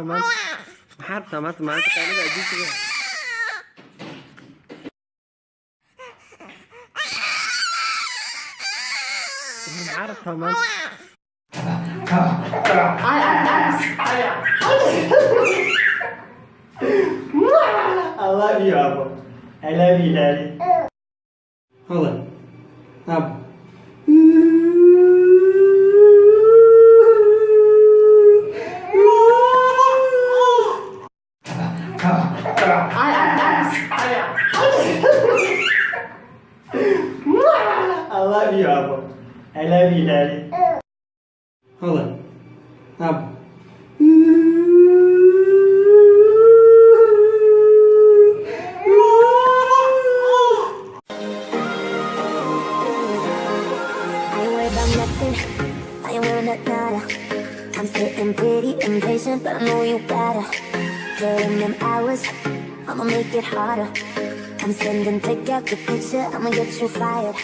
teman. Mahal teman-teman sekali kayak gitu ya. Mahal teman. I love you, Apple. I love you, Daddy. Hold on. Apple. I love you, Apple. I love you, Daddy. Hold on. Apple. I ain't worried about nada. I'm sitting pretty impatient, but I know you gotta put in them hours. I'ma make it harder. I'm sending pick out the picture, I'ma get you fired.